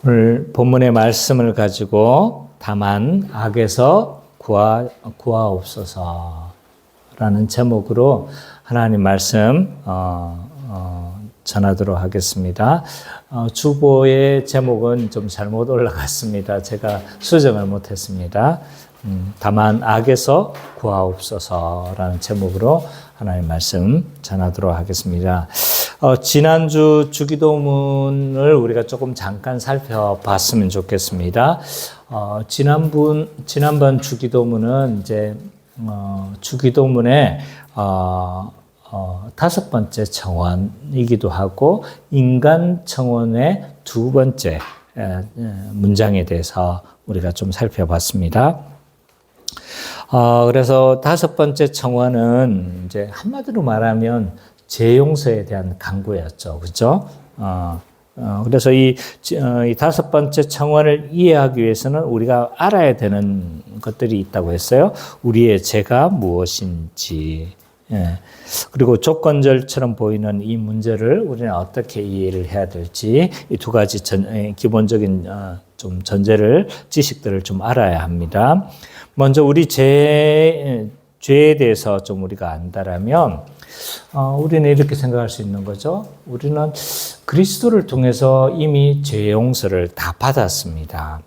오늘 본문의 말씀을 가지고 다만 악에서 구하옵소서라는 제목으로 하나님 말씀 전하도록 하겠습니다. 주보의 제목은 좀 잘못 올라갔습니다. 제가 수정을 못했습니다. 다만 악에서 구하옵소서라는 제목으로 하나님 말씀 전하도록 하겠습니다. 지난주 주기도문을 우리가 조금 잠깐 살펴봤으면 좋겠습니다. 지난번 주기도문은 이제 주기도문의 다섯 번째 청원이기도 하고 인간 청원의 두 번째 문장에 대해서 우리가 좀 살펴봤습니다. 그래서 다섯 번째 청원은 이제 한마디로 말하면 죄 용서에 대한 간구였죠. 그죠? 그래서 이 다섯 번째 청원을 이해하기 위해서는 우리가 알아야 되는 것들이 있다고 했어요. 우리의 죄가 무엇인지, 그리고 조건절처럼 보이는 이 문제를 우리는 어떻게 이해를 해야 될지, 이 두 가지 기본적인 좀 지식들을 좀 알아야 합니다. 먼저 우리 죄에 대해서 좀 우리가 안다라면, 우리는 이렇게 생각할 수 있는 거죠. 우리는 그리스도를 통해서 이미 죄 용서를 다 받았습니다.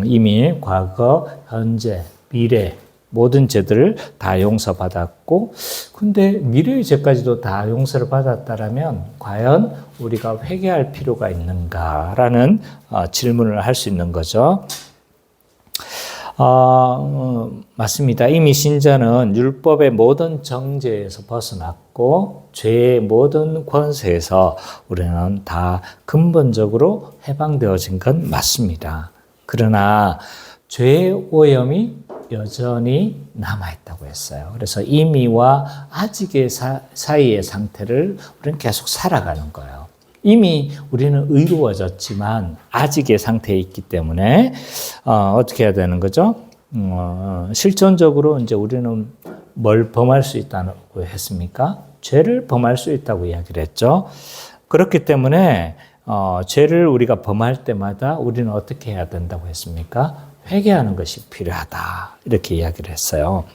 이미 과거, 현재, 미래 모든 죄들을 다 용서받았고, 근데 미래의 죄까지도 다 용서를 받았다라면 과연 우리가 회개할 필요가 있는가라는 질문을 할 수 있는 거죠. 맞습니다. 이미 신자는 율법의 모든 정죄에서 벗어났고 죄의 모든 권세에서 우리는 다 근본적으로 해방되어진 건 맞습니다. 그러나 죄의 오염이 여전히 남아있다고 했어요. 그래서 이미와 아직의 사이의 상태를 우리는 계속 살아가는 거예요. 이미 우리는 의로워졌지만 아직의 상태에 있기 때문에 어떻게 해야 되는 거죠? 실존적으로 이제 우리는 뭘 범할 수 있다고 했습니까? 죄를 범할 수 있다고 이야기를 했죠. 그렇기 때문에 죄를 우리가 범할 때마다 우리는 어떻게 해야 된다고 했습니까? 회개하는 것이 필요하다. 이렇게 이야기를 했어요.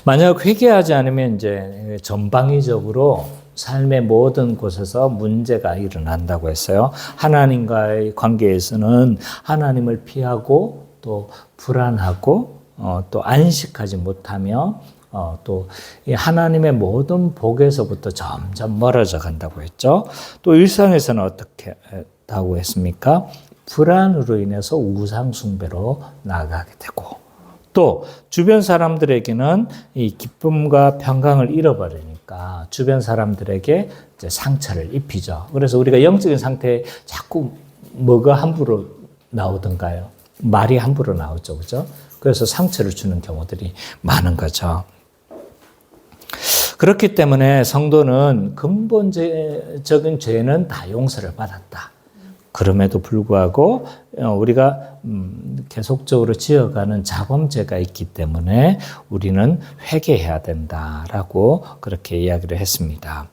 만약 회개하지 않으면 이제 전방위적으로 삶의 모든 곳에서 문제가 일어난다고 했어요. 하나님과의 관계에서는 하나님을 피하고 또 불안하고 또 안식하지 못하며 또 하나님의 모든 복에서부터 점점 멀어져 간다고 했죠. 또 일상에서는 어떻게 했다고 했습니까? 불안으로 인해서 우상 숭배로 나아가게 되고 또 주변 사람들에게는 이 기쁨과 평강을 잃어버리니까 주변 사람들에게 이제 상처를 입히죠. 그래서 우리가 영적인 상태에 자꾸 뭐가 함부로 나오던가요? 말이 함부로 나오죠. 그죠? 그래서 상처를 주는 경우들이 많은 거죠. 그렇기 때문에 성도는 근본적인 죄는 다 용서를 받았다. 그럼에도 불구하고 우리가 계속적으로 지어가는 자범죄가 있기 때문에 우리는 회개해야 된다라고 그렇게 이야기를 했습니다.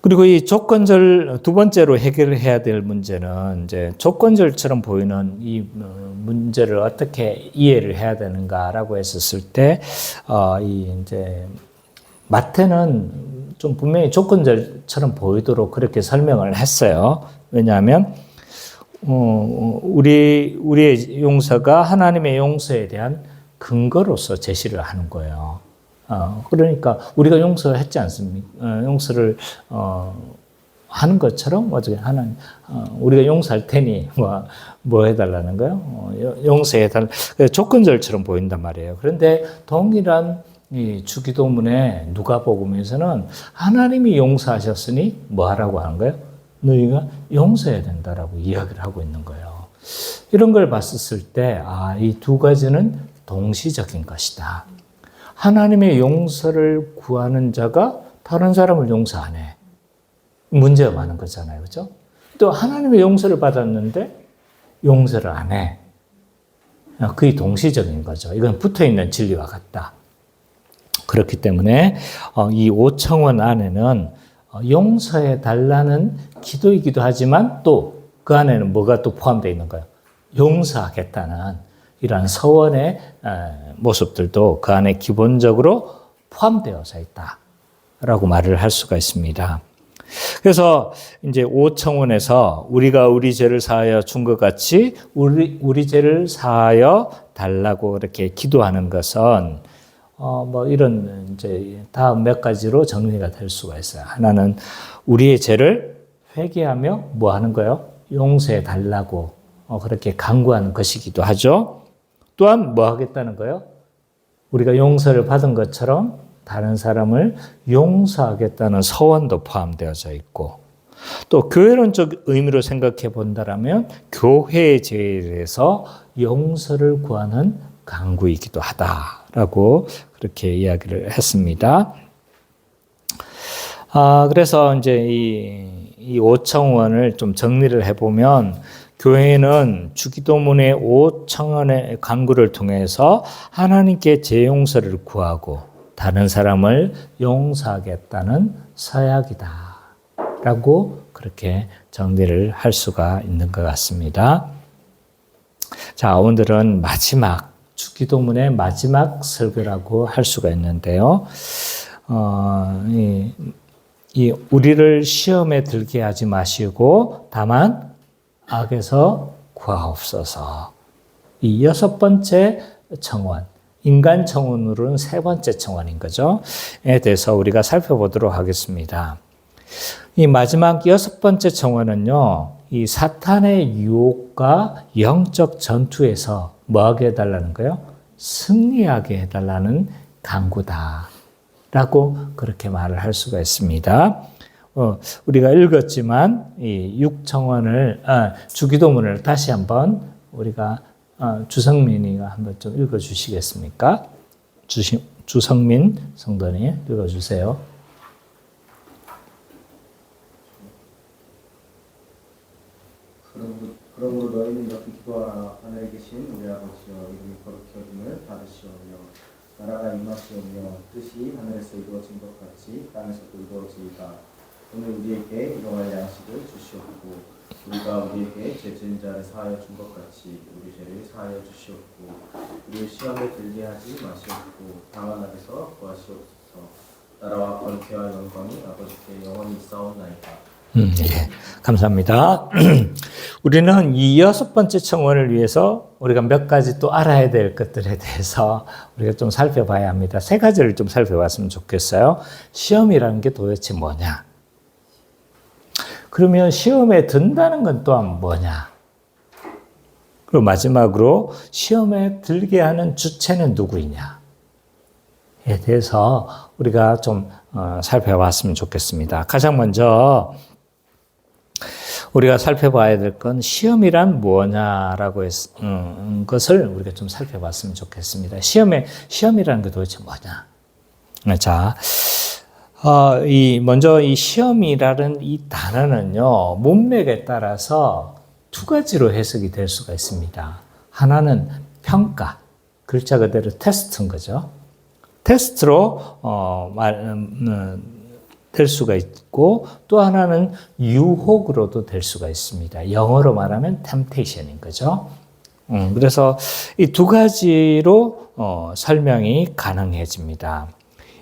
그리고 이 조건절 두 번째로 해결해야 될 문제는 이제 조건절처럼 보이는 이 문제를 어떻게 이해를 해야 되는가라고 했었을 때, 이제 마태는 좀 분명히 조건절처럼 보이도록 그렇게 설명을 했어요. 왜냐하면 우리의 용서가 하나님의 용서에 대한 근거로서 제시를 하는 거예요. 그러니까 우리가 용서했지 않습니까? 용서를 하는 것처럼 어떻게 하나님 우리가 용서할 테니 뭐 해달라는 거요? 용서해달 조건절처럼 보인단 말이에요. 그런데 동일한 이 주기도문의 누가복음에서는 하나님이 용서하셨으니 뭐 하라고 하는 거예요? 너희가 용서해야 된다라고 이야기를 하고 있는 거예요. 이런 걸 봤을 때, 이 두 가지는 동시적인 것이다. 하나님의 용서를 구하는 자가 다른 사람을 용서 안 해. 문제가 많은 거잖아요. 그죠? 또 하나님의 용서를 받았는데 용서를 안 해. 그게 동시적인 거죠. 이건 붙어 있는 진리와 같다. 그렇기 때문에 이 오청원 안에는 용서해 달라는 기도이기도 하지만 또 그 안에는 뭐가 또 포함되어 있는 거예요? 용서하겠다는 이러한 서원의 모습들도 그 안에 기본적으로 포함되어져 있다라고 말을 할 수가 있습니다. 그래서 이제 5청원에서 우리가 우리 죄를 사하여 준 것 같이 우리 죄를 사하여 달라고 이렇게 기도하는 것은 뭐 이런 이제 다음 몇 가지로 정리가 될 수가 있어요. 하나는 우리의 죄를 회개하며 뭐 하는 거예요? 용서해 달라고 그렇게 간구하는 것이기도 하죠. 또한 뭐 하겠다는 거예요? 우리가 용서를 받은 것처럼 다른 사람을 용서하겠다는 서원도 포함되어져 있고, 또 교회론적 의미로 생각해 본다라면 교회의 죄에 대해서 용서를 구하는 간구이기도 하다라고 그렇게 이야기를 했습니다. 그래서 이제 이 5청원을 좀 정리를 해보면, 교회는 주기도문의 5청원의 간구를 통해서 하나님께 죄 용서를 구하고 다른 사람을 용서하겠다는 서약이다 라고 그렇게 정리를 할 수가 있는 것 같습니다. 자, 오늘은 주기도문의 마지막 설교라고 할 수가 있는데요. 우리를 시험에 들게 하지 마시고 다만 악에서 구하옵소서. 이 6번째 청원, 인간 청원으로는 3번째 청원인 거죠. 에 대해서 우리가 살펴보도록 하겠습니다. 이 마지막 6번째 청원은요, 이 사탄의 유혹과 영적 전투에서 뭐하게 해달라는 거예요? 승리하게 해달라는 간구다 라고 그렇게 말을 할 수가 있습니다. 우리가 읽었지만 이 6청원을 주기도문을 다시 한번 우리가 주성민이가 한번 좀 읽어주시겠습니까? 주성민 성도님 읽어주세요. 그러므로 너희는 이렇게 기도하라. 하늘에 계신 우리 아버지여, 이름이 거룩히 여김을 받으시오며 나라가 임하시오며 뜻이 하늘에서 이루어진 것 같이 땅에서도 이루어지이다. 오늘 우리에게 일용할 양식을 주시옵고 우리가 우리에게 죄 지은 자를 사하여 준 것 같이 우리 죄를 사하여 주시옵고 우리의 시험에 들게 하지 마시옵고 다만 악에서 구하시옵소서. 나라와 권세와 영광이 아버지께 영원히 있사옵나이다. 예, 감사합니다. 우리는 이 6번째 청원을 위해서 우리가 몇 가지 또 알아야 될 것들에 대해서 우리가 좀 살펴봐야 합니다. 3가지를 좀 살펴봤으면 좋겠어요. 시험이라는 게 도대체 뭐냐? 그러면 시험에 든다는 건 또한 뭐냐? 그리고 마지막으로 시험에 들게 하는 주체는 누구이냐에 대해서 우리가 좀 살펴봤으면 좋겠습니다. 가장 먼저 우리가 살펴봐야 될 건 시험이란 뭐냐라고 것을 우리가 좀 살펴봤으면 좋겠습니다. 시험이라는 게 도대체 뭐냐? 자, 먼저 이 시험이라는 이 단어는요, 문맥에 따라서 2가지로 해석이 될 수가 있습니다. 하나는 평가, 글자 그대로 테스트인 거죠. 테스트로 될 수가 있고, 또 하나는 유혹으로도 될 수가 있습니다. 영어로 말하면 temptation인 거죠. 그래서 이 2가지로 설명이 가능해집니다.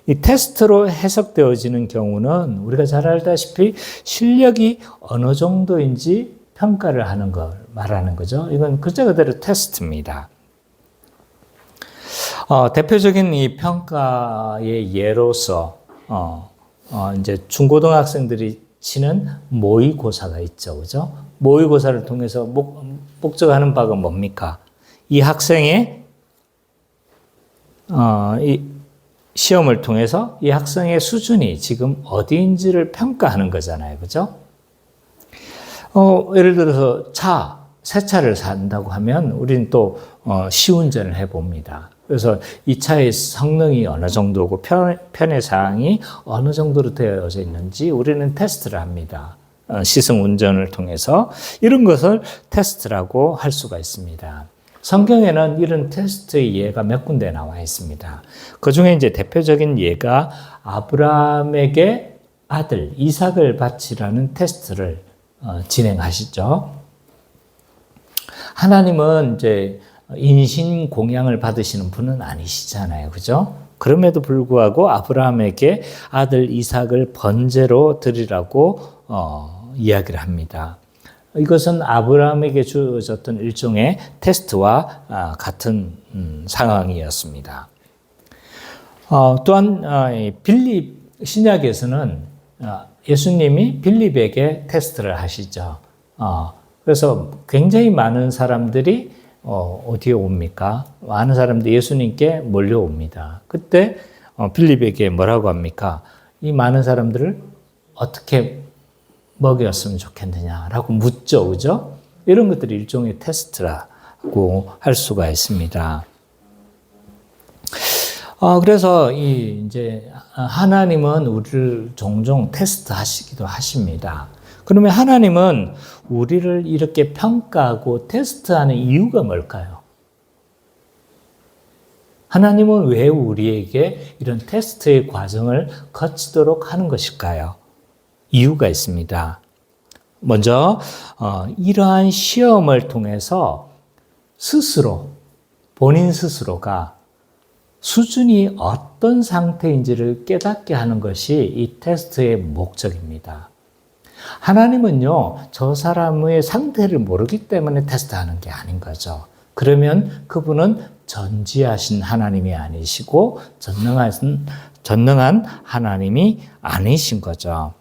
이 테스트로 해석되어지는 경우는 우리가 잘 알다시피 실력이 어느 정도인지 평가를 하는 걸 말하는 거죠. 이건 글자 그대로 테스트입니다. 대표적인 이 평가의 예로서 이제 중고등학생들이 치는 모의고사가 있죠, 그죠? 모의고사를 통해서 목적하는 바가 뭡니까? 이 학생의 이 시험을 통해서 이 학생의 수준이 지금 어디인지를 평가하는 거잖아요, 그죠? 예를 들어서 새 차를 산다고 하면 우리는 또 시운전을 해봅니다. 그래서 이 차의 성능이 어느 정도고 편의 사항이 어느 정도로 되어져 있는지 우리는 테스트를 합니다. 시승 운전을 통해서 이런 것을 테스트라고 할 수가 있습니다. 성경에는 이런 테스트의 예가 몇 군데 나와 있습니다. 그 중에 이제 대표적인 예가 아브라함에게 아들 이삭을 바치라는 테스트를 진행하시죠. 하나님은 이제 인신 공양을 받으시는 분은 아니시잖아요. 그죠? 그럼에도 불구하고 아브라함에게 아들 이삭을 번제로 드리라고 이야기를 합니다. 이것은 아브라함에게 주어졌던 일종의 테스트와 같은 상황이었습니다. 또한 빌립 신약에서는 예수님이 빌립에게 테스트를 하시죠. 그래서 굉장히 많은 사람들이 어디에 옵니까? 많은 사람들이 예수님께 몰려옵니다. 그때 빌립에게 뭐라고 합니까? 이 많은 사람들을 어떻게 먹였으면 좋겠느냐라고 묻죠. 그죠? 이런 것들이 일종의 테스트라고 할 수가 있습니다. 그래서 이제 하나님은 우리를 종종 테스트하시기도 하십니다. 그러면 하나님은 우리를 이렇게 평가하고 테스트하는 이유가 뭘까요? 하나님은 왜 우리에게 이런 테스트의 과정을 거치도록 하는 것일까요? 이유가 있습니다. 먼저 이러한 시험을 통해서 본인 스스로가 수준이 어떤 상태인지를 깨닫게 하는 것이 이 테스트의 목적입니다. 하나님은요, 저 사람의 상태를 모르기 때문에 테스트하는 게 아닌 거죠. 그러면 그분은 전지하신 하나님이 아니시고 전능한 하나님이 아니신 거죠.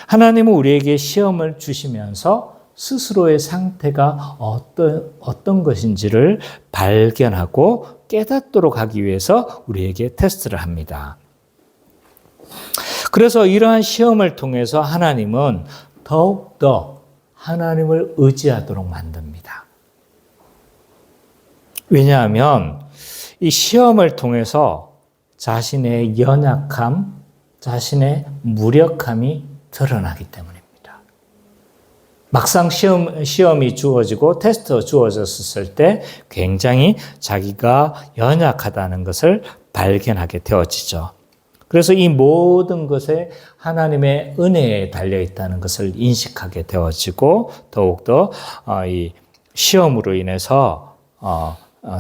하나님은 우리에게 시험을 주시면서 스스로의 상태가 어떤 것인지를 발견하고 깨닫도록 하기 위해서 우리에게 테스트를 합니다. 그래서 이러한 시험을 통해서 하나님은 더욱더 하나님을 의지하도록 만듭니다. 왜냐하면 이 시험을 통해서 자신의 연약함, 자신의 무력함이 드러나기 때문입니다. 막상 시험이 주어지고 테스트가 주어졌을 때 굉장히 자기가 연약하다는 것을 발견하게 되어지죠. 그래서 이 모든 것에 하나님의 은혜에 달려 있다는 것을 인식하게 되어지고 더욱더 이 시험으로 인해서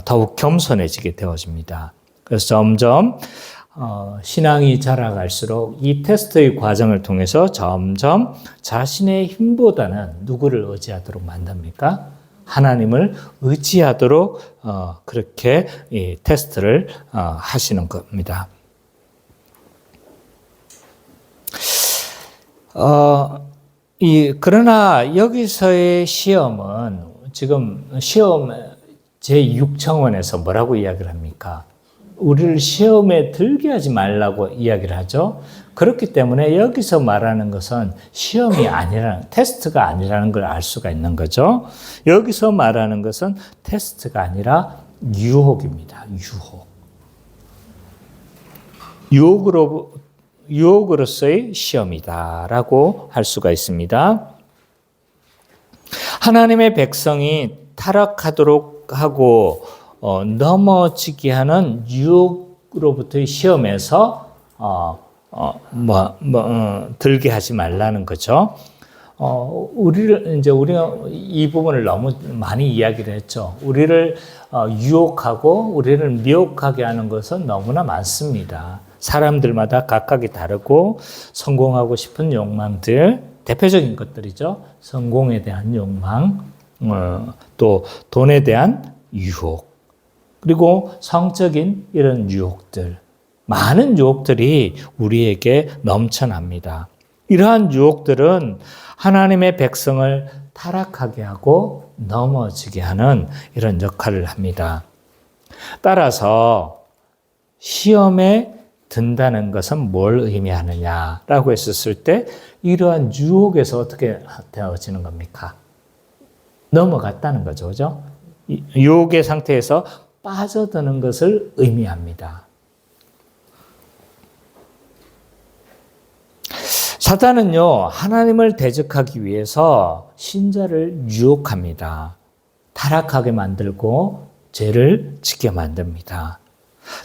더욱 겸손해지게 되어집니다. 그래서 점점 신앙이 자라갈수록 이 테스트의 과정을 통해서 점점 자신의 힘보다는 누구를 의지하도록 만듭니까? 하나님을 의지하도록 그렇게 이 테스트를 하시는 겁니다. 그러나 여기서의 시험은 지금 시험 제6청원에서 뭐라고 이야기를 합니까? 우리를 시험에 들게 하지 말라고 이야기를 하죠. 그렇기 때문에 여기서 말하는 것은 시험이 테스트가 아니라는 걸 알 수가 있는 거죠. 여기서 말하는 것은 테스트가 아니라 유혹입니다. 유혹으로서의 시험이다라고 할 수가 있습니다. 하나님의 백성이 타락하도록 하고 넘어지게 하는 유혹으로부터의 시험에서 들게 하지 말라는 거죠. 우리가 이 부분을 너무 많이 이야기를 했죠. 우리를 유혹하고 우리를 미혹하게 하는 것은 너무나 많습니다. 사람들마다 각각이 다르고 성공하고 싶은 욕망들, 대표적인 것들이죠. 성공에 대한 욕망, 또 돈에 대한 유혹, 그리고 성적인 이런 유혹들, 많은 유혹들이 우리에게 넘쳐납니다. 이러한 유혹들은 하나님의 백성을 타락하게 하고 넘어지게 하는 이런 역할을 합니다. 따라서 시험에 든다는 것은 뭘 의미하느냐라고 했었을 때 이러한 유혹에서 어떻게 되어지는 겁니까? 넘어갔다는 거죠. 그죠? 유혹의 상태에서 빠져드는 것을 의미합니다. 사탄은요, 하나님을 대적하기 위해서 신자를 유혹합니다. 타락하게 만들고 죄를 짓게 만듭니다.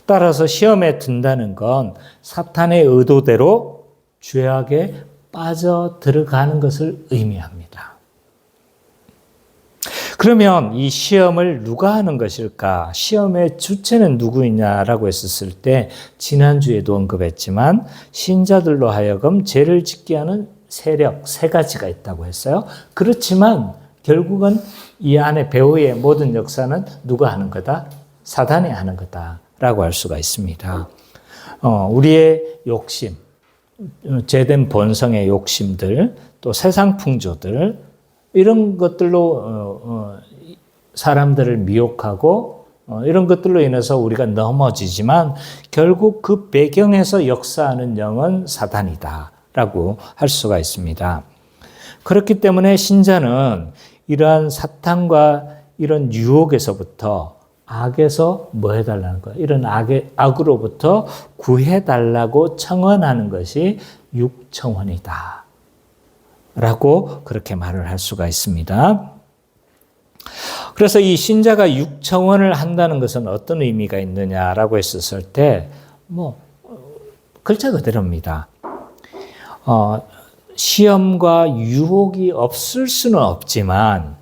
따라서 시험에 든다는 건 사탄의 의도대로 죄악에 빠져 들어가는 것을 의미합니다. 그러면 이 시험을 누가 하는 것일까? 시험의 주체는 누구이냐라고 했었을 때 지난주에도 언급했지만 신자들로 하여금 죄를 짓게 하는 세력 세 가지가 있다고 했어요. 그렇지만 결국은 이 안에 배후의 모든 역사는 누가 하는 거다? 사단이 하는 거다라고 할 수가 있습니다. 우리의 욕심, 죄된 본성의 욕심들, 또 세상 풍조들 이런 것들로 사람들을 미혹하고 이런 것들로 인해서 우리가 넘어지지만 결국 그 배경에서 역사하는 영은 사단이다라고 할 수가 있습니다. 그렇기 때문에 신자는 이러한 사탄과 이런 유혹에서부터 악에서 뭐 해달라는 거예요? 이런 악으로부터 구해달라고 청원하는 것이 육청원이다 라고 그렇게 말을 할 수가 있습니다. 그래서 이 신자가 육청원을 한다는 것은 어떤 의미가 있느냐라고 했었을 때 글자 그대로입니다. 시험과 유혹이 없을 수는 없지만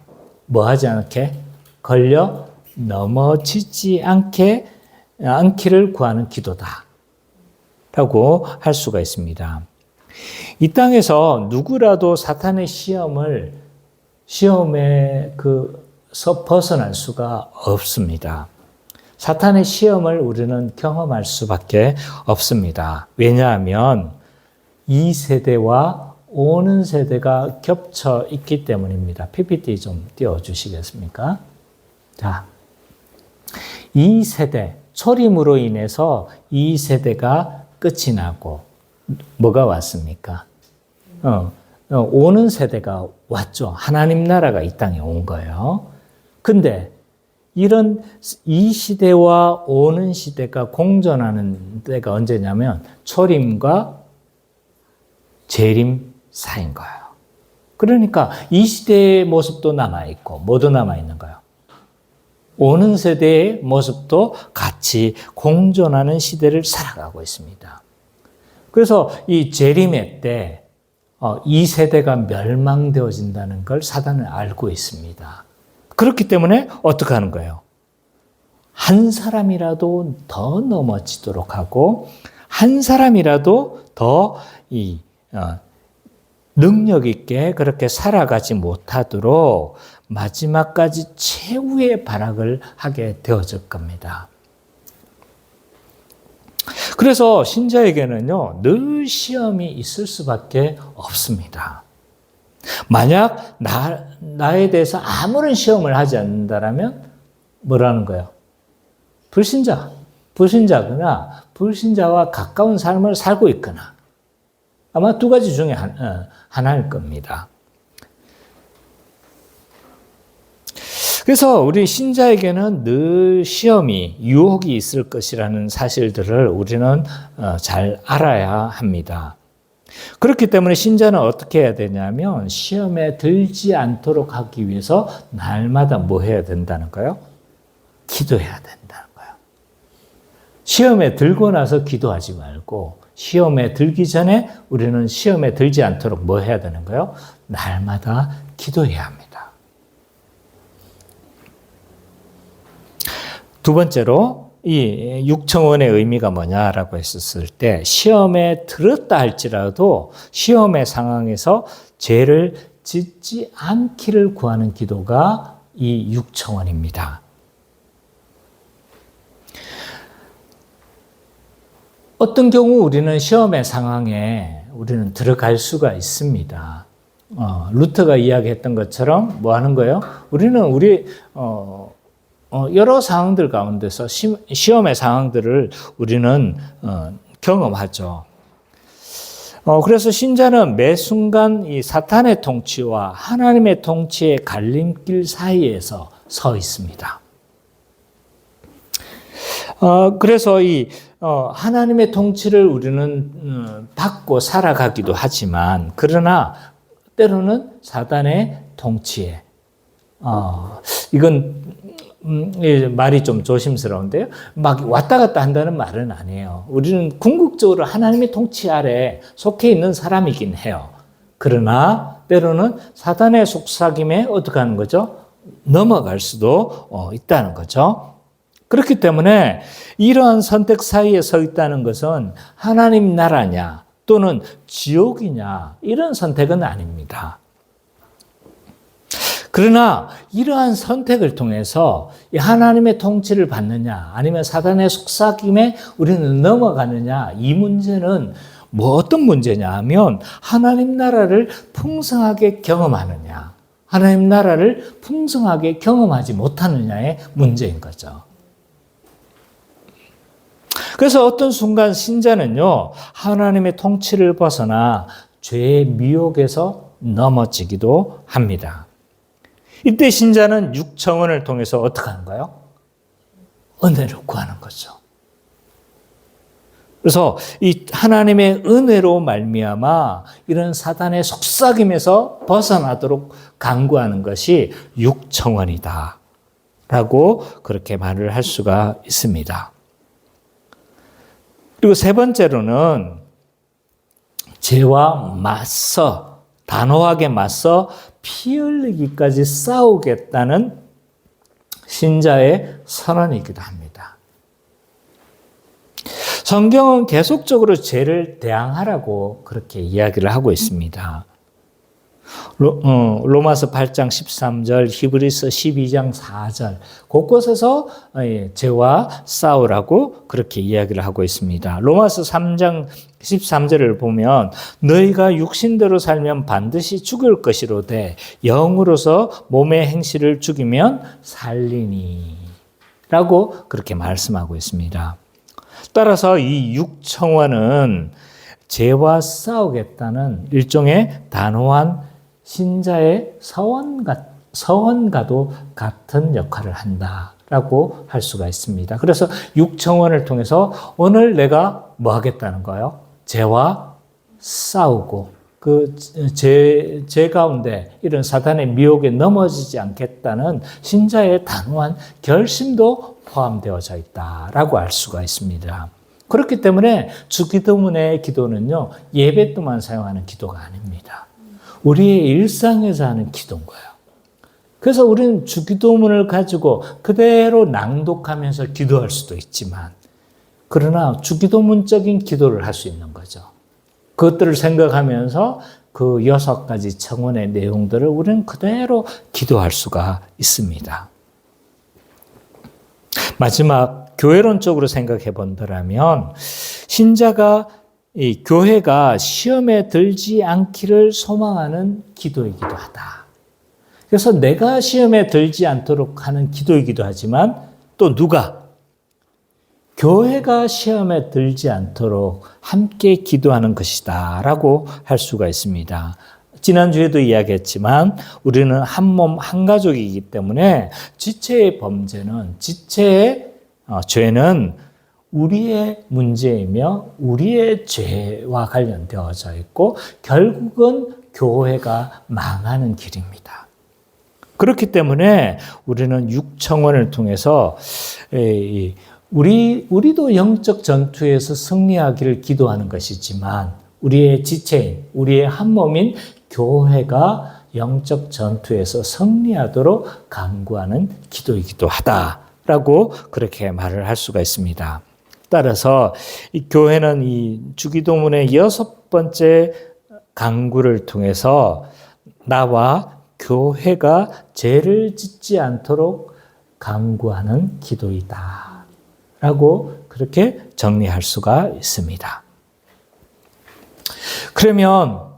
뭐 하지 않게 걸려 넘어지지 않기를 구하는 기도다 라고 할 수가 있습니다. 이 땅에서 누구라도 사탄의 시험에 벗어날 수가 없습니다. 사탄의 시험을 우리는 경험할 수밖에 없습니다. 왜냐하면 이 세대와 오는 세대가 겹쳐 있기 때문입니다. PPT 좀 띄워주시겠습니까? 자, 이 세대, 초림으로 인해서 이 세대가 끝이 나고 뭐가 왔습니까? 오는 세대가 왔죠. 하나님 나라가 이 땅에 온 거예요. 근데 이 시대와 오는 시대가 공존하는 때가 언제냐면 초림과 재림 사이인 거예요. 그러니까 이 시대의 모습도 남아있고 뭐도 남아있는 거예요. 오는 세대의 모습도 같이 공존하는 시대를 살아가고 있습니다. 그래서 이 재림의 때 이 세대가 멸망되어진다는 걸 사단은 알고 있습니다. 그렇기 때문에 어떻게 하는 거예요? 한 사람이라도 더 넘어지도록 하고 한 사람이라도 더 능력 있게 그렇게 살아가지 못하도록 마지막까지 최후의 발악을 하게 되어질 겁니다. 그래서 신자에게는요, 늘 시험이 있을 수밖에 없습니다. 만약 나에 대해서 아무런 시험을 하지 않는다면 뭐라는 거예요? 불신자거나 불신자와 가까운 삶을 살고 있거나 아마 두 가지 중에 하나일 겁니다. 그래서 우리 신자에게는 늘 시험이, 유혹이 있을 것이라는 사실들을 우리는 잘 알아야 합니다. 그렇기 때문에 신자는 어떻게 해야 되냐면 시험에 들지 않도록 하기 위해서 날마다 뭐 해야 된다는 거예요? 기도해야 된다는 거예요. 시험에 들고 나서 기도하지 말고 시험에 들기 전에 우리는 시험에 들지 않도록 뭐 해야 되는 거예요? 날마다 기도해야 합니다. 두 번째로 이 육청원의 의미가 뭐냐라고 했었을 때 시험에 들었다 할지라도 시험의 상황에서 죄를 짓지 않기를 구하는 기도가 이 육청원입니다. 어떤 경우 우리는 시험의 상황에 우리는 들어갈 수가 있습니다. 루터가 이야기했던 것처럼 뭐 하는 거예요? 우리는 여러 상황들 가운데서 시험의 상황들을 우리는 경험하죠. 그래서 신자는 매 순간 이 사탄의 통치와 하나님의 통치의 갈림길 사이에서 서 있습니다. 그래서 이 하나님의 통치를 우리는 받고 살아가기도 하지만 그러나 때로는 사단의 통치에 이건 말이 좀 조심스러운데요. 막 왔다 갔다 한다는 말은 아니에요. 우리는 궁극적으로 하나님의 통치 아래 속해 있는 사람이긴 해요. 그러나 때로는 사단의 속삭임에 어떻게 하는 거죠? 넘어갈 수도 있다는 거죠. 그렇기 때문에 이러한 선택 사이에 서 있다는 것은 하나님 나라냐 또는 지옥이냐 이런 선택은 아닙니다. 그러나 이러한 선택을 통해서 하나님의 통치를 받느냐 아니면 사단의 속삭임에 우리는 넘어가느냐 이 문제는 어떤 문제냐 하면 하나님 나라를 풍성하게 경험하느냐 하나님 나라를 풍성하게 경험하지 못하느냐의 문제인 거죠. 그래서 어떤 순간 신자는요 하나님의 통치를 벗어나 죄의 미혹에서 넘어지기도 합니다. 이때 신자는 육청원을 통해서 어떻게 하는가요? 은혜를 구하는 거죠. 그래서 이 하나님의 은혜로 말미암아 이런 사단의 속삭임에서 벗어나도록 간구하는 것이 육청원이다 라고 그렇게 말을 할 수가 있습니다. 그리고 세 번째로는 죄와 맞서 단호하게 맞서 피 흘리기까지 싸우겠다는 신자의 선언이기도 합니다. 성경은 계속적으로 죄를 대항하라고 그렇게 이야기를 하고 있습니다. 로마서 8장 13절, 히브리서 12장 4절 곳곳에서 죄와 싸우라고 그렇게 이야기를 하고 있습니다. 로마서 3장 13절을 보면 너희가 육신대로 살면 반드시 죽을 것이로되 영으로서 몸의 행실을 죽이면 살리니 라고 그렇게 말씀하고 있습니다. 따라서 이 육청원은 죄와 싸우겠다는 일종의 단호한 신자의 서원과도 같은 역할을 한다라고 할 수가 있습니다. 그래서 육청원을 통해서 오늘 내가 뭐 하겠다는 거예요? 죄와 싸우고 그 죄 가운데 이런 사단의 미혹에 넘어지지 않겠다는 신자의 단호한 결심도 포함되어져 있다라고 알 수가 있습니다. 그렇기 때문에 주기도문의 기도는요 예배 때만 사용하는 기도가 아닙니다. 우리의 일상에서 하는 기도인 거예요. 그래서 우리는 주기도문을 가지고 그대로 낭독하면서 기도할 수도 있지만 그러나 주기도문적인 기도를 할 수 있는 거죠. 그것들을 생각하면서 그 6가지 청원의 내용들을 우리는 그대로 기도할 수가 있습니다. 마지막 교회론적으로 생각해 본다면 신자가 이 교회가 시험에 들지 않기를 소망하는 기도이기도 하다. 그래서 내가 시험에 들지 않도록 하는 기도이기도 하지만 또 누가 교회가 시험에 들지 않도록 함께 기도하는 것이다 라고 할 수가 있습니다. 지난주에도 이야기했지만 우리는 한 몸 한 가족이기 때문에 지체의 범죄는 지체의 죄는 우리의 문제이며 우리의 죄와 관련되어져 있고 결국은 교회가 망하는 길입니다. 그렇기 때문에 우리는 육청원을 통해서 우리도 영적 전투에서 승리하기를 기도하는 것이지만 우리의 지체인, 우리의 한 몸인 교회가 영적 전투에서 승리하도록 간구하는 기도이기도 하다라고 그렇게 말을 할 수가 있습니다. 따라서 이 교회는 이 주기도문의 6번째 간구를 통해서 나와 교회가 죄를 짓지 않도록 간구하는 기도이다 라고 그렇게 정리할 수가 있습니다. 그러면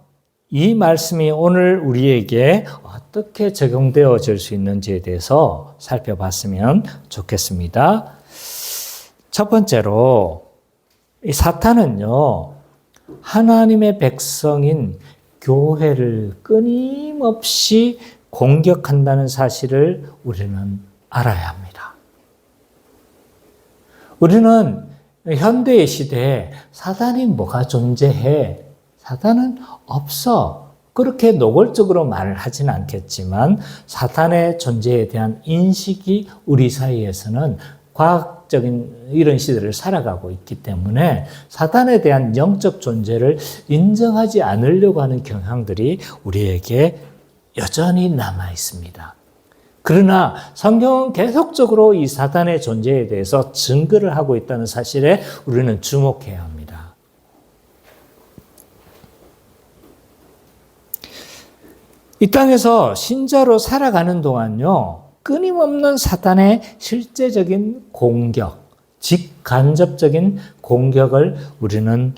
이 말씀이 오늘 우리에게 어떻게 적용되어질 수 있는지에 대해서 살펴봤으면 좋겠습니다. 첫 번째로 이 사탄은요 하나님의 백성인 교회를 끊임없이 공격한다는 사실을 우리는 알아야 합니다. 우리는 현대의 시대에 사단이 뭐가 존재해? 사단은 없어. 그렇게 노골적으로 말을 하지는 않겠지만 사탄의 존재에 대한 인식이 우리 사이에서는 과학적인 이런 시대를 살아가고 있기 때문에 사탄에 대한 영적 존재를 인정하지 않으려고 하는 경향들이 우리에게 여전히 남아 있습니다. 그러나 성경은 계속적으로 이 사단의 존재에 대해서 증거를 하고 있다는 사실에 우리는 주목해야 합니다. 이 땅에서 신자로 살아가는 동안요, 끊임없는 사단의 실제적인 공격, 직간접적인 공격을 우리는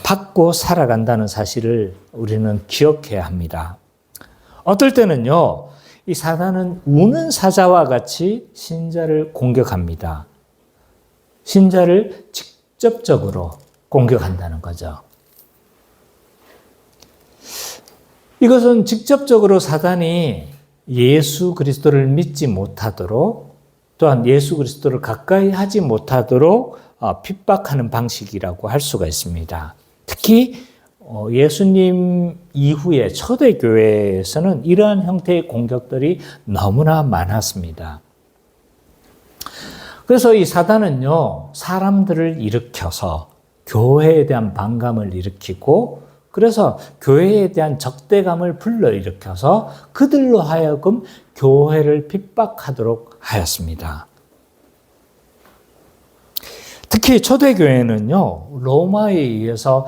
받고 살아간다는 사실을 우리는 기억해야 합니다. 어떨 때는요, 이 사단은 우는 사자와 같이 신자를 공격합니다. 신자를 직접적으로 공격한다는 거죠. 이것은 직접적으로 사단이 예수 그리스도를 믿지 못하도록, 또한 예수 그리스도를 가까이 하지 못하도록 핍박하는 방식이라고 할 수가 있습니다. 특히 예수님 이후에 초대교회에서는 이러한 형태의 공격들이 너무나 많았습니다. 그래서 이 사단은요, 사람들을 일으켜서 교회에 대한 반감을 일으키고, 그래서 교회에 대한 적대감을 불러일으켜서 그들로 하여금 교회를 핍박하도록 하였습니다. 특히 초대교회는요, 로마에 의해서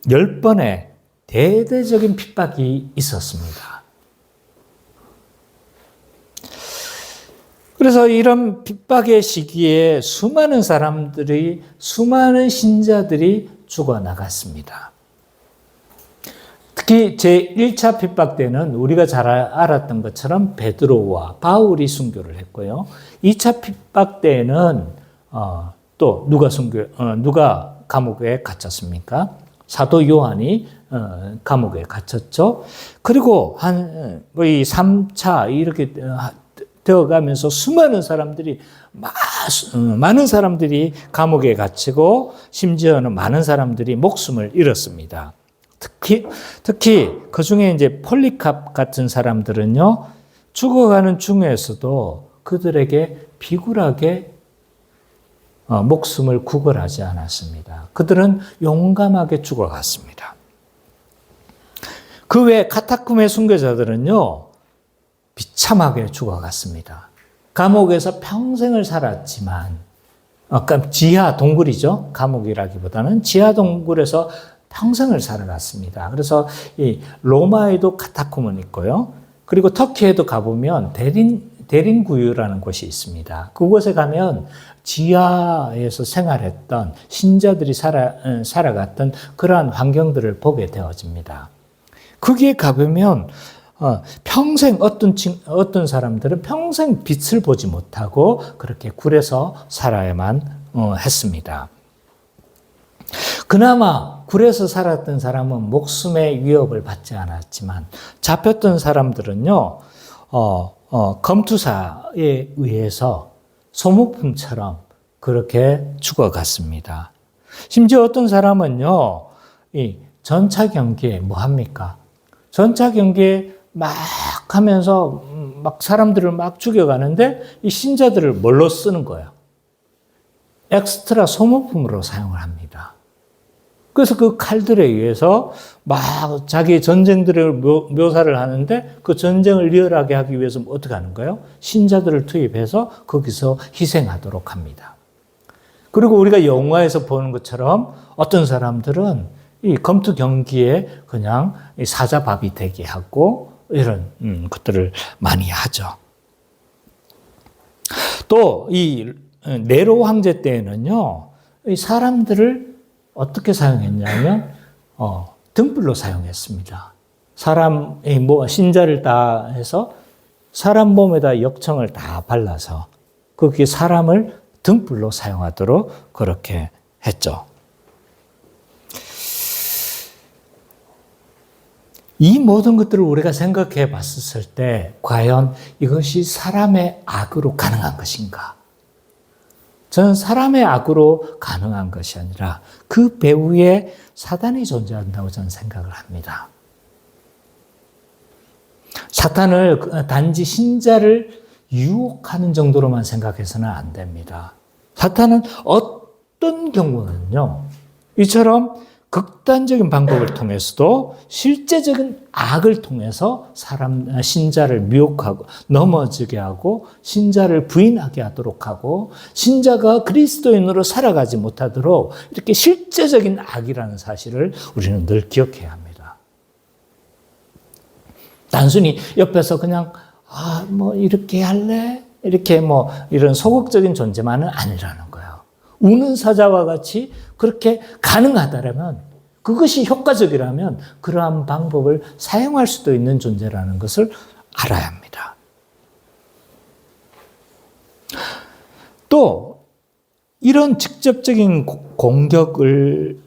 10번의 대대적인 핍박이 있었습니다. 그래서 이런 핍박의 시기에 수많은 신자들이 죽어나갔습니다. 특히 제1차 핍박 때는 우리가 잘 알았던 것처럼 베드로와 바울이 순교를 했고요. 2차 핍박 때는 또 누가 감옥에 갇혔습니까? 사도 요한이 감옥에 갇혔죠. 그리고 이 3차 이렇게 되어가면서 많은 사람들이 감옥에 갇히고 심지어는 많은 사람들이 목숨을 잃었습니다. 특히 그 중에 이제 폴리캅 같은 사람들은요, 죽어가는 중에서도 그들에게 비굴하게 목숨을 구걸하지 않았습니다. 그들은 용감하게 죽어갔습니다. 그 외 카타콤의 순교자들은요, 비참하게 죽어갔습니다. 감옥에서 평생을 살았지만, 지하 동굴이죠. 감옥이라기보다는 지하 동굴에서 평생을 살아갔습니다. 그래서 이 로마에도 카타콤은 있고요. 그리고 터키에도 가보면 대린구유라는 곳이 있습니다. 그곳에 가면 지하에서 생활했던 신자들이 살아갔던 그러한 환경들을 보게 되어집니다. 거기에 가보면 평생 어떤 사람들은 평생 빛을 보지 못하고 그렇게 굴에서 살아야만 했습니다. 그나마 굴에서 살았던 사람은 목숨의 위협을 받지 않았지만 잡혔던 사람들은요, 검투사에 의해서 소모품처럼 그렇게 죽어갔습니다. 심지어 어떤 사람은요, 이 전차 경기에 뭐 합니까? 전차 경기에 막 하면서 막 사람들을 막 죽여가는데 이 신자들을 뭘로 쓰는 거예요? 엑스트라 소모품으로 사용을 합니다. 그래서 그 칼들에 의해서 막 자기의 전쟁들을 묘사를 하는데 그 전쟁을 리얼하게 하기 위해서 어떻게 하는 거예요? 신자들을 투입해서 거기서 희생하도록 합니다. 그리고 우리가 영화에서 보는 것처럼 어떤 사람들은 이 검투 경기에 그냥 사자밥이 되게 하고 이런 것들을 많이 하죠. 또 이 네로 황제 때에는요, 이 사람들을 어떻게 사용했냐면 등불로 사용했습니다. 신자를 다 해서 사람 몸에다 역청을 다 발라서 거기에 사람을 등불로 사용하도록 그렇게 했죠. 이 모든 것들을 우리가 생각해 봤을 때 과연 이것이 사람의 악으로 가능한 것인가? 저는 사람의 악으로 가능한 것이 아니라 그 배후에 사단이 존재한다고 저는 생각을 합니다. 사탄을 단지 신자를 유혹하는 정도로만 생각해서는 안 됩니다. 사탄은 어떤 경우는요, 이처럼 극단적인 방법을 통해서도 실제적인 악을 통해서 신자를 미혹하고 넘어지게 하고 신자를 부인하게 하도록 하고 신자가 그리스도인으로 살아가지 못하도록 이렇게 실제적인 악이라는 사실을 우리는 늘 기억해야 합니다. 단순히 옆에서 그냥 뭐 이렇게 할래? 이렇게 뭐 이런 소극적인 존재만은 아니라는 거예요. 우는 사자와 같이 그렇게 가능하다면 그것이 효과적이라면 그러한 방법을 사용할 수도 있는 존재라는 것을 알아야 합니다. 또 이런 직접적인 공격을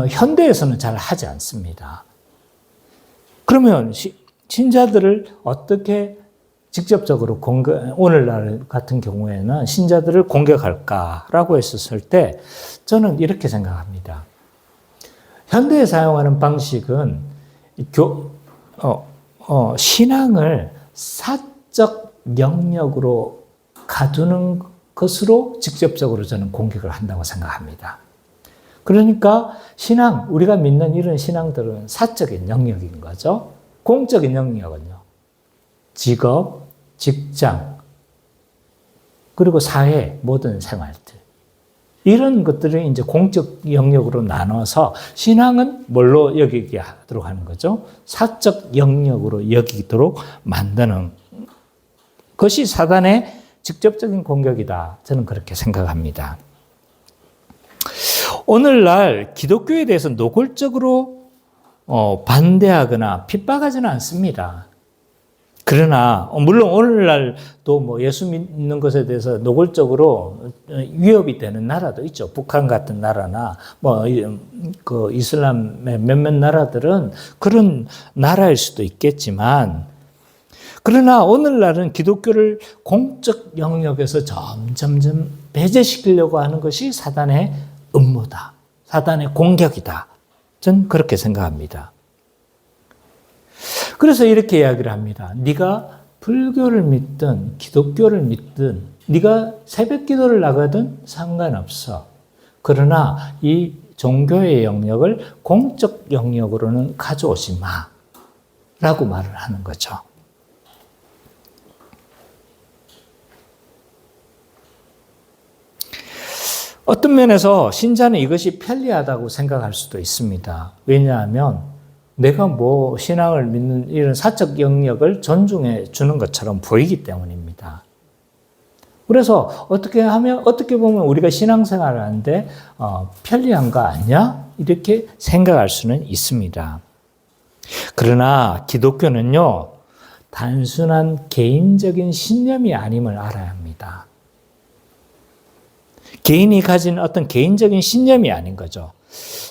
현대에서는 잘 하지 않습니다. 그러면 신자들을 어떻게 직접적으로 오늘날 같은 경우에는 신자들을 공격할까라고 했었을 때 저는 이렇게 생각합니다. 현대에 사용하는 방식은 신앙을 사적 영역으로 가두는 것으로 직접적으로 저는 공격을 한다고 생각합니다. 그러니까 우리가 믿는 이런 신앙들은 사적인 영역인 거죠. 공적인 영역은요. 직업, 직장, 그리고 사회, 모든 생활들. 이런 것들을 이제 공적 영역으로 나눠서 신앙은 뭘로 여기게 하도록 하는 거죠? 사적 영역으로 여기도록 만드는 것이 사단의 직접적인 공격이다. 저는 그렇게 생각합니다. 오늘날 기독교에 대해서 노골적으로 반대하거나 핍박하지는 않습니다. 그러나 물론 오늘날도 뭐 예수 믿는 것에 대해서 노골적으로 위협이 되는 나라도 있죠. 북한 같은 나라나 뭐 그 이슬람의 몇몇 나라들은 그런 나라일 수도 있겠지만, 그러나 오늘날은 기독교를 공적 영역에서 점점점 배제시키려고 하는 것이 사단의 음모다. 사단의 공격이다. 전 그렇게 생각합니다. 그래서 이렇게 이야기를 합니다. 네가 불교를 믿든 기독교를 믿든 네가 새벽 기도를 나가든 상관없어. 그러나 이 종교의 영역을 공적 영역으로는 가져오지 마. 라고 말을 하는 거죠. 어떤 면에서 신자는 이것이 편리하다고 생각할 수도 있습니다. 왜냐하면 내가 뭐 신앙을 믿는 이런 사적 영역을 존중해 주는 것처럼 보이기 때문입니다. 그래서 어떻게 보면 우리가 신앙생활을 하는데 편리한 거 아니야? 이렇게 생각할 수는 있습니다. 그러나 기독교는요, 단순한 개인적인 신념이 아님을 알아야 합니다. 개인이 가진 어떤 개인적인 신념이 아닌 거죠.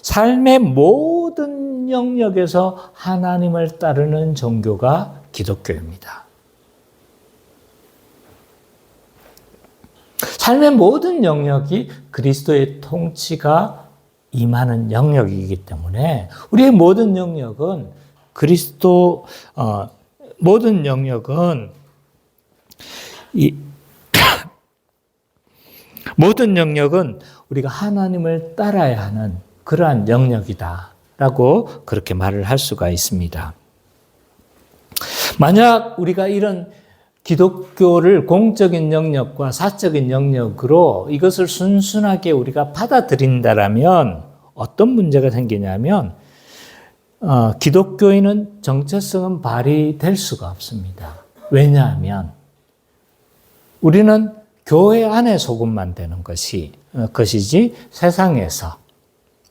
삶의 모든 영역에서 하나님을 따르는 종교가 기독교입니다. 삶의 모든 영역이 그리스도의 통치가 임하는 영역이기 때문에 우리의 모든 영역은 모든 영역은 모든 영역은 우리가 하나님을 따라야 하는 그러한 영역이다라고 그렇게 말을 할 수가 있습니다. 만약 우리가 이런 기독교를 공적인 영역과 사적인 영역으로 이것을 순순하게 우리가 받아들인다라면 어떤 문제가 생기냐면 기독교인은 정체성은 발휘될 수가 없습니다. 왜냐하면 우리는 교회 안에 소금만 되는 것이지 세상에서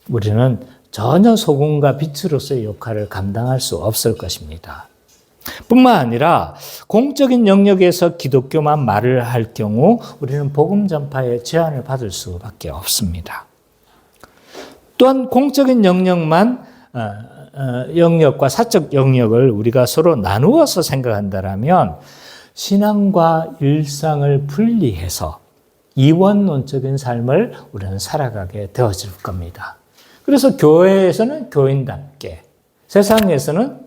우리는 전혀 소금과 빛으로서의 역할을 감당할 수 없을 것입니다. 뿐만 아니라 공적인 영역에서 기독교만 말을 할 경우 우리는 복음 전파의 제한을 받을 수밖에 없습니다. 또한 공적인 영역과 사적 영역을 우리가 서로 나누어서 생각한다면 신앙과 일상을 분리해서 이원론적인 삶을 우리는 살아가게 되어질 겁니다. 그래서 교회에서는 교인답게, 세상에서는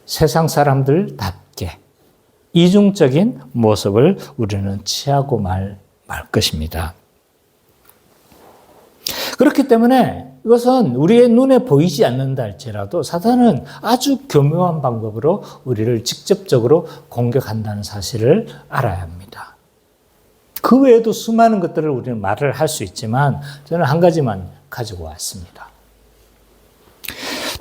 세상 사람들답게 이중적인 모습을 우리는 취하고 말 것입니다. 그렇기 때문에 이것은 우리의 눈에 보이지 않는다 할지라도 사탄은 아주 교묘한 방법으로 우리를 직접적으로 공격한다는 사실을 알아야 합니다. 그 외에도 수많은 것들을 우리는 말을 할 수 있지만 저는 한 가지만 가지고 왔습니다.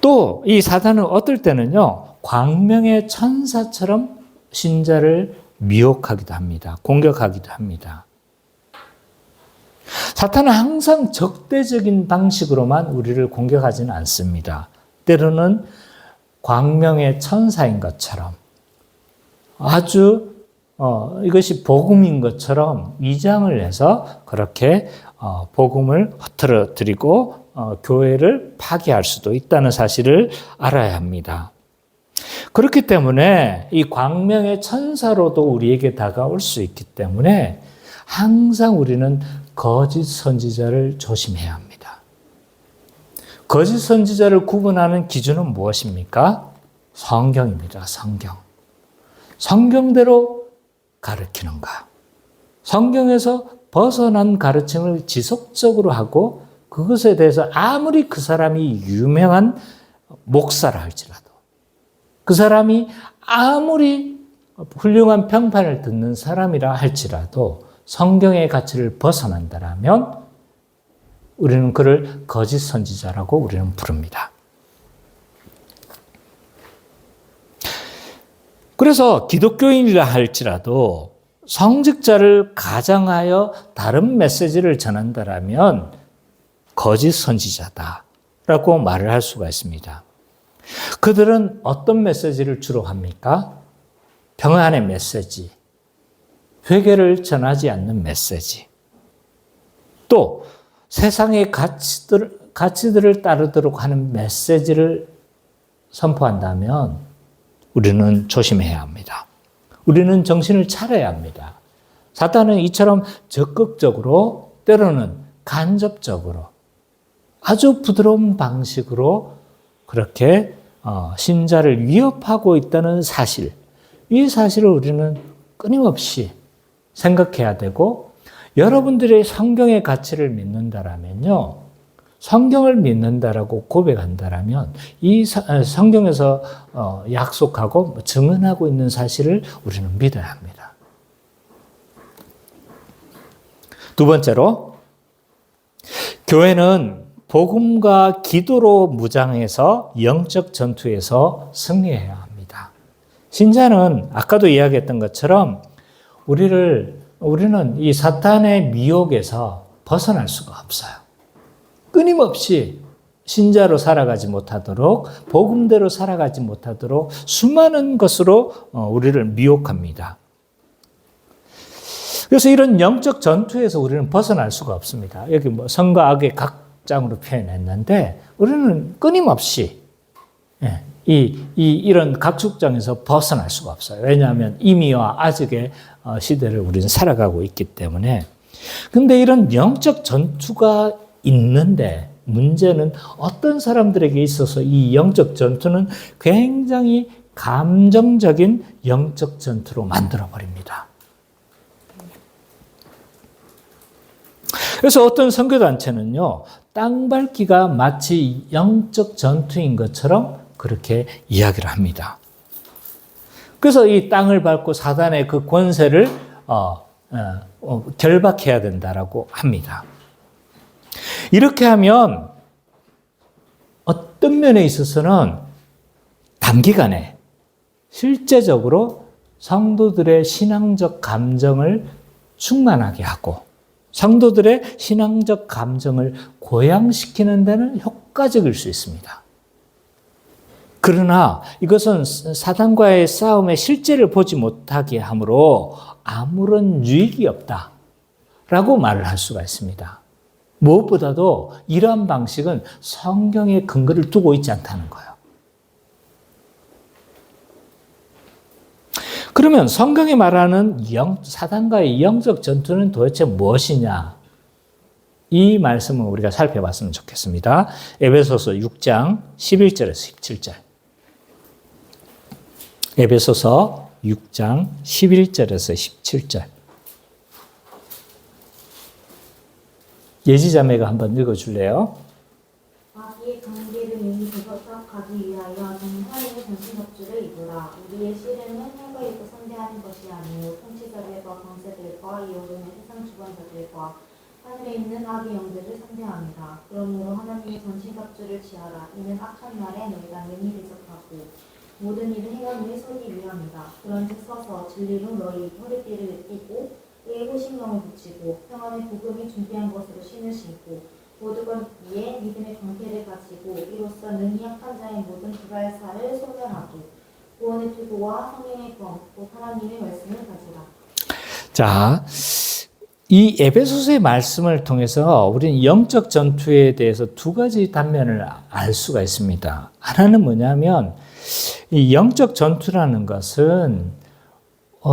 또 이 사탄은 어떨 때는요, 광명의 천사처럼 신자를 미혹하기도 합니다. 공격하기도 합니다. 사탄은 항상 적대적인 방식으로만 우리를 공격하지는 않습니다. 때로는 광명의 천사인 것처럼 아주 이것이 복음인 것처럼 위장을 해서 그렇게 복음을 흐트러뜨리고 교회를 파괴할 수도 있다는 사실을 알아야 합니다. 그렇기 때문에 이 광명의 천사로도 우리에게 다가올 수 있기 때문에 항상 우리는 거짓 선지자를 조심해야 합니다. 거짓 선지자를 구분하는 기준은 무엇입니까? 성경입니다. 성경. 성경대로 가르치는가? 성경에서 벗어난 가르침을 지속적으로 하고 그것에 대해서 아무리 그 사람이 유명한 목사라 할지라도 그 사람이 아무리 훌륭한 평판을 듣는 사람이라 할지라도 성경의 가치를 벗어난다라면 우리는 그를 거짓 선지자라고 우리는 부릅니다. 그래서 기독교인이라 할지라도 성직자를 가장하여 다른 메시지를 전한다라면 거짓 선지자다라고 말을 할 수가 있습니다. 그들은 어떤 메시지를 주로 합니까? 평안의 메시지, 회개를 전하지 않는 메시지, 또 세상의 가치들을 따르도록 하는 메시지를 선포한다면 우리는 조심해야 합니다. 우리는 정신을 차려야 합니다. 사탄은 이처럼 적극적으로 때로는 간접적으로 아주 부드러운 방식으로 그렇게 신자를 위협하고 있다는 사실, 이 사실을 우리는 끊임없이 생각해야 되고 여러분들의 성경의 가치를 믿는다라면요. 성경을 믿는다라고 고백한다라면 이 성경에서 약속하고 증언하고 있는 사실을 우리는 믿어야 합니다. 두 번째로 교회는 복음과 기도로 무장해서 영적 전투에서 승리해야 합니다. 신자는 아까도 이야기했던 것처럼 우리는 이 사탄의 미혹에서 벗어날 수가 없어요. 끊임없이 신자로 살아가지 못하도록 복음대로 살아가지 못하도록 수많은 것으로 우리를 미혹합니다. 그래서 이런 영적 전투에서 우리는 벗어날 수가 없습니다. 여기 선과 악의 각장으로 표현했는데 우리는 끊임없이 이런 각축장에서 벗어날 수가 없어요. 왜냐하면 이미와 아직의 시대를 우리는 살아가고 있기 때문에. 근데 이런 영적 전투가 있는데 문제는 어떤 사람들에게 있어서 이 영적 전투는 굉장히 감정적인 영적 전투로 만들어버립니다. 그래서 어떤 선교단체는요, 땅 밟기가 마치 영적 전투인 것처럼 그렇게 이야기를 합니다. 그래서 이 땅을 밟고 사단의 그 권세를 결박해야 된다라고 합니다. 이렇게 하면 어떤 면에 있어서는 단기간에 실제적으로 성도들의 신앙적 감정을 충만하게 하고 성도들의 신앙적 감정을 고양시키는 데는 효과적일 수 있습니다. 그러나 이것은 사단과의 싸움의 실제를 보지 못하게 하므로 아무런 유익이 없다라고 말을 할 수가 있습니다. 무엇보다도 이러한 방식은 성경의 근거를 두고 있지 않다는 거예요. 그러면 성경이 말하는 사단과의 영적 전투는 도대체 무엇이냐? 이 말씀을 우리가 살펴봤으면 좋겠습니다. 에베소서 6장 11절에서 17절. 에베소서 6장 11절에서 17절. 예지자매가 한번 읽어줄래요? 아기의 관계를 이미 대접하기 위하여 정사님의 전신갑주를 입으라. 우리의 씨름은 혈과 입고 상대하는 것이 아니요 통치자들과 권세들과 이 오름의 세상 주관자들과 하늘에 있는 악의 영들을 상대합니다. 그러므로 하나님의 전신갑주를 취하라. 이는 악한 날에 너희가 능히 대적하고 모든 일을 행한 후에 서기 위함이다. 그런즉 서서 진리로 너희 허리띠를 띠고 때에 호신경을 붙이고 평안의 복음이 준비한 것으로 신을 신고 모두가 위에 믿음의 광태를 가지고 이로써 능히 약한 자의 모든 불알사를 소멸하고 구원의 투구와 성령의 권, 곧 하나님의 말씀을 가지라. 자, 이 에베소서의 말씀을 통해서 우리는 영적 전투에 대해서 두 가지 단면을 알 수가 있습니다. 하나는 뭐냐면 이 영적 전투라는 것은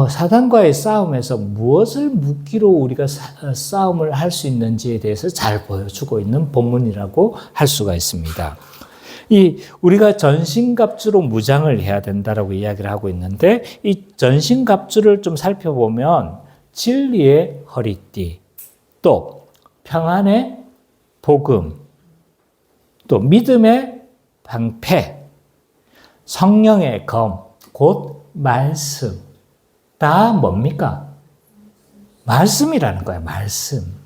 사단과의 싸움에서 무엇을 무기로 우리가 싸움을 할 수 있는지에 대해서 잘 보여주고 있는 본문이라고 할 수가 있습니다. 우리가 전신갑주로 무장을 해야 된다라고 이야기를 하고 있는데 이 전신갑주를 좀 살펴보면 진리의 허리띠, 또 평안의 복음, 또 믿음의 방패, 성령의 검, 곧 말씀. 다 뭡니까? 말씀이라는 거예요. 말씀.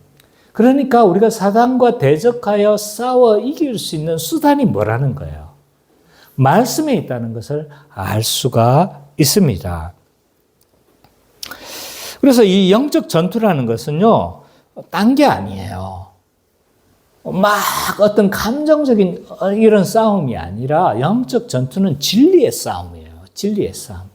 그러니까 우리가 사단과 대적하여 싸워 이길 수 있는 수단이 뭐라는 거예요? 말씀에 있다는 것을 알 수가 있습니다. 그래서 이 영적 전투라는 것은요, 딴 게 아니에요. 막 어떤 감정적인 이런 싸움이 아니라 영적 전투는 진리의 싸움이에요. 진리의 싸움.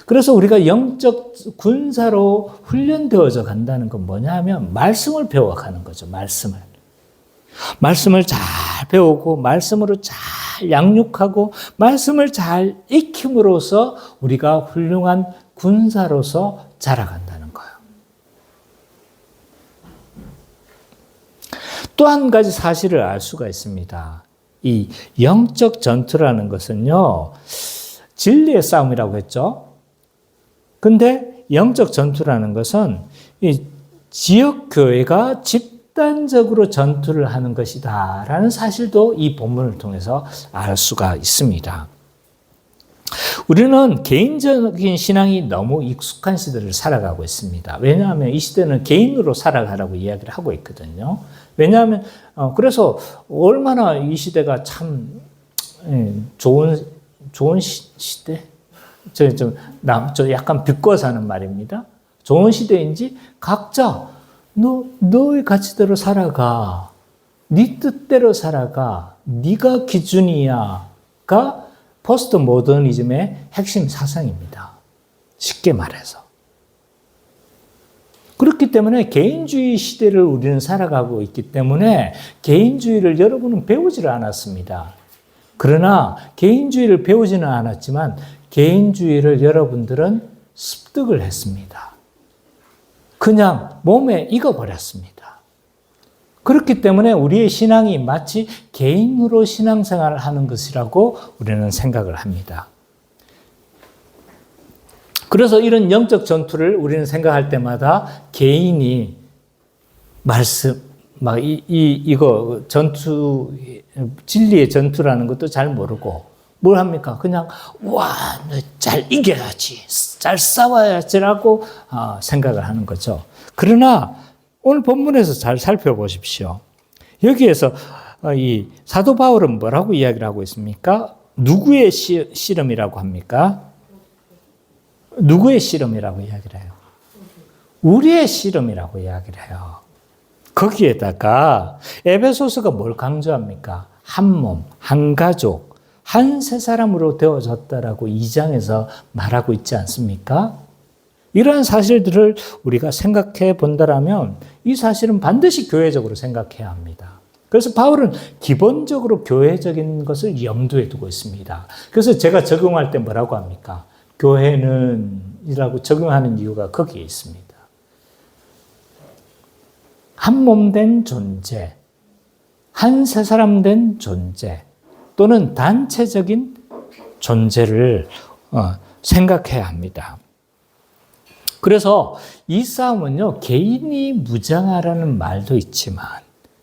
그래서 우리가 영적 군사로 훈련되어져 간다는 건 뭐냐 하면 말씀을 배워가는 거죠. 말씀을 잘 배우고 말씀으로 잘 양육하고 말씀을 잘 익힘으로써 우리가 훌륭한 군사로서 자라간다는 거예요. 또 한 가지 사실을 알 수가 있습니다. 이 영적 전투라는 것은요, 진리의 싸움이라고 했죠. 근데 영적 전투라는 것은 이 지역교회가 집단적으로 전투를 하는 것이다 라는 사실도 이 본문을 통해서 알 수가 있습니다. 우리는 개인적인 신앙이 너무 익숙한 시대를 살아가고 있습니다. 왜냐하면 이 시대는 개인으로 살아가라고 이야기를 하고 있거든요. 왜냐하면 그래서 얼마나 이 시대가 참 좋은 시대? 저 약간 비꼬아 사는 말입니다. 좋은 시대인지 각자 너의 가치대로 살아가. 네 뜻대로 살아가. 네가 기준이야가 포스트 모더니즘의 핵심 사상입니다. 쉽게 말해서. 그렇기 때문에 개인주의 시대를 우리는 살아가고 있기 때문에 개인주의를 여러분은 배우지를 않았습니다. 그러나 개인주의를 배우지는 않았지만 개인주의를 여러분들은 습득을 했습니다. 그냥 몸에 익어버렸습니다. 그렇기 때문에 우리의 신앙이 마치 개인으로 신앙생활을 하는 것이라고 우리는 생각을 합니다. 그래서 이런 영적 전투를 우리는 생각할 때마다 개인이 이거 전투, 진리의 전투라는 것도 잘 모르고 뭘 합니까? 그냥 잘 이겨야지, 잘 싸워야지라고 생각을 하는 거죠. 그러나 오늘 본문에서 잘 살펴보십시오. 여기에서 이 사도 바울은 뭐라고 이야기를 하고 있습니까? 누구의 씨름이라고 합니까? 누구의 씨름이라고 이야기를 해요? 우리의 씨름이라고 이야기를 해요. 거기에다가 에베소서가 뭘 강조합니까? 한 몸, 한 가족, 한 세 사람으로 되어졌다라고 2장에서 말하고 있지 않습니까? 이러한 사실들을 우리가 생각해 본다라면 이 사실은 반드시 교회적으로 생각해야 합니다. 그래서 바울은 기본적으로 교회적인 것을 염두에 두고 있습니다. 그래서 제가 적용할 때 뭐라고 합니까? 교회는 이라고 적용하는 이유가 거기에 있습니다. 한 몸 된 존재, 한 세 사람 된 존재, 또는 단체적인 존재를 생각해야 합니다. 그래서 이 싸움은요, 개인이 무장하라는 말도 있지만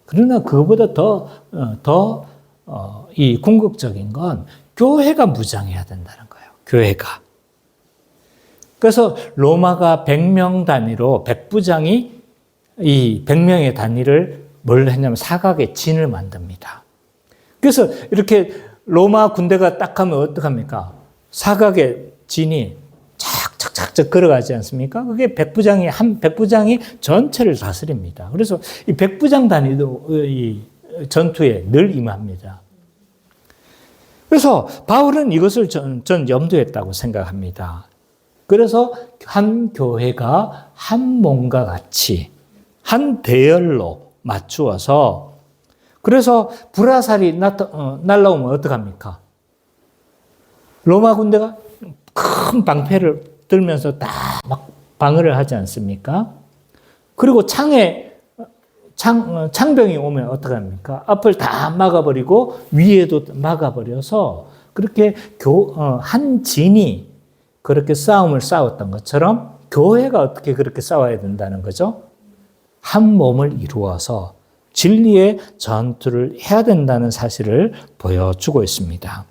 그러나 그거보다 이 궁극적인 건 교회가 무장해야 된다는 거예요. 교회가. 그래서 로마가 100명 단위로 백부장이 이 100명의 단위를 뭘 했냐면 사각의 진을 만듭니다. 그래서 이렇게 로마 군대가 딱 하면 어떡합니까? 사각의 진이 착착착착 걸어가지 않습니까? 그게 한 백부장이 전체를 다스립니다. 그래서 이 백부장 단위도 이 전투에 늘 임합니다. 그래서 바울은 이것을 전 염두했다고 생각합니다. 그래서 한 교회가 한 몸과 같이 한 대열로 맞추어서 그래서 불화살이 날라오면 어떡합니까? 로마 군대가 큰 방패를 들면서 다 막 방어를 하지 않습니까? 그리고 창병이 오면 어떡합니까? 앞을 다 막아버리고 위에도 막아버려서 그렇게 한 진이 그렇게 싸움을 싸웠던 것처럼 교회가 어떻게 그렇게 싸워야 된다는 거죠? 한 몸을 이루어서 진리의 전투를 해야 된다는 사실을 보여주고 있습니다.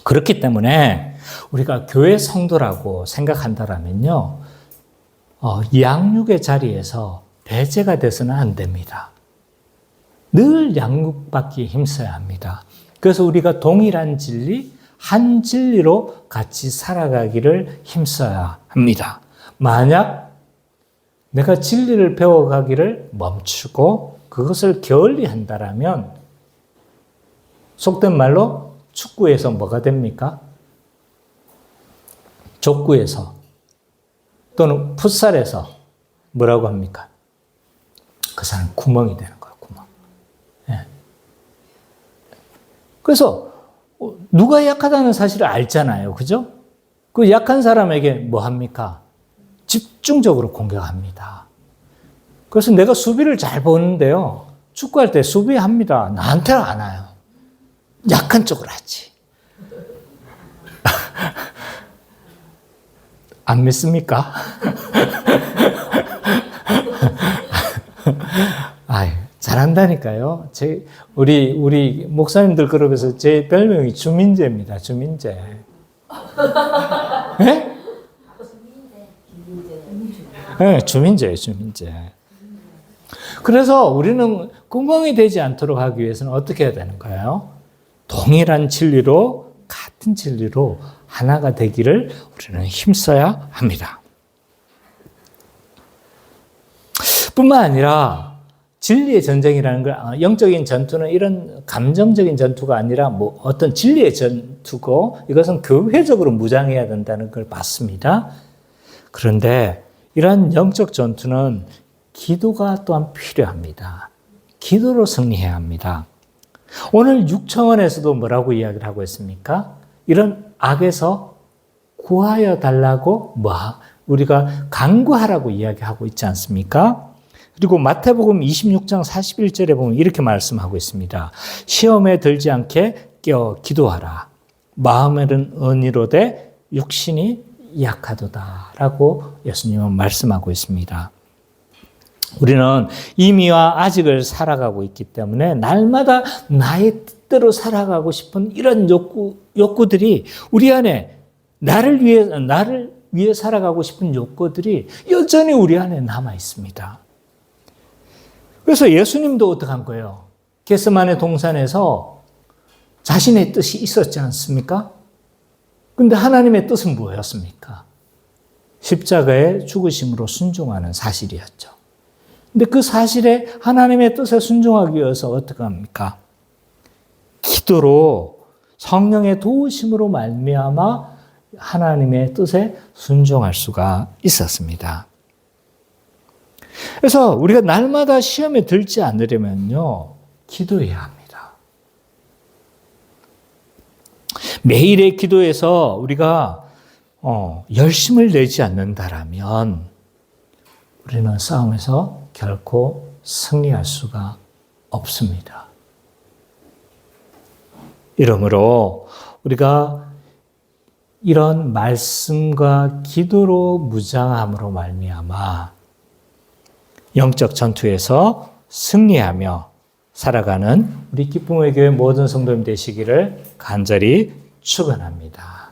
그렇기 때문에 우리가 교회 성도라고 생각한다면요, 양육의 자리에서 배제가 돼서는 안 됩니다. 늘 양육받기에 힘써야 합니다. 그래서 우리가 동일한 진리, 한 진리로 같이 살아가기를 힘써야 합니다. 만약 내가 진리를 배워가기를 멈추고 그것을 게을리 한다라면 속된 말로 축구에서 뭐가 됩니까? 족구에서 또는 풋살에서 뭐라고 합니까? 그 사람 구멍이 되는 거예요. 구멍. 예. 그래서 누가 약하다는 사실을 알잖아요. 그죠? 그 약한 사람에게 뭐 합니까? 집중적으로 공격합니다. 그래서 내가 수비를 잘 보는데요. 축구할 때 수비합니다. 나한테는 안 와요. 약한 쪽으로 하지. 안 믿습니까? 아유, 잘한다니까요. 우리 목사님들 그룹에서 제 별명이 주민재입니다. 주민재. 네? 네, 주민재예요, 주민재. 그래서 우리는 구멍이 되지 않도록 하기 위해서는 어떻게 해야 되는 거예요? 동일한 진리로, 같은 진리로 하나가 되기를 우리는 힘써야 합니다. 뿐만 아니라 진리의 전쟁이라는 걸, 영적인 전투는 이런 감정적인 전투가 아니라 뭐 어떤 진리의 전투고 이것은 교회적으로 무장해야 된다는 걸 봤습니다. 그런데 이러한 영적 전투는 기도가 또한 필요합니다. 기도로 승리해야 합니다. 오늘 6차원에서도 뭐라고 이야기를 하고 있습니까? 이런 악에서 구하여 달라고 우리가 간구하라고 이야기하고 있지 않습니까? 그리고 마태복음 26장 41절에 보면 이렇게 말씀하고 있습니다. 시험에 들지 않게 깨어 기도하라. 마음에는 언의로되 육신이 약하도다 라고 예수님은 말씀하고 있습니다. 우리는 이미와 아직을 살아가고 있기 때문에 날마다 나의 뜻대로 살아가고 싶은 이런 욕구들이 우리 안에 나를 위해 살아가고 싶은 욕구들이 여전히 우리 안에 남아 있습니다. 그래서 예수님도 어떻게 한 거예요? 겟세마네 동산에서 자신의 뜻이 있었지 않습니까? 근데 하나님의 뜻은 뭐였습니까? 십자가의 죽으심으로 순종하는 사실이었죠. 근데 그 사실에 하나님의 뜻에 순종하기 위해서 어떻게 합니까? 기도로 성령의 도우심으로 말미암아 하나님의 뜻에 순종할 수가 있었습니다. 그래서 우리가 날마다 시험에 들지 않으려면요, 기도해야 합니다. 매일의 기도에서 우리가 열심을 내지 않는다라면 우리는 싸움에서 결코 승리할 수가 없습니다. 이러므로 우리가 이런 말씀과 기도로 무장함으로 말미암아 영적 전투에서 승리하며 살아가는 우리 기쁨의 교회 모든 성도님 되시기를 간절히 축원합니다.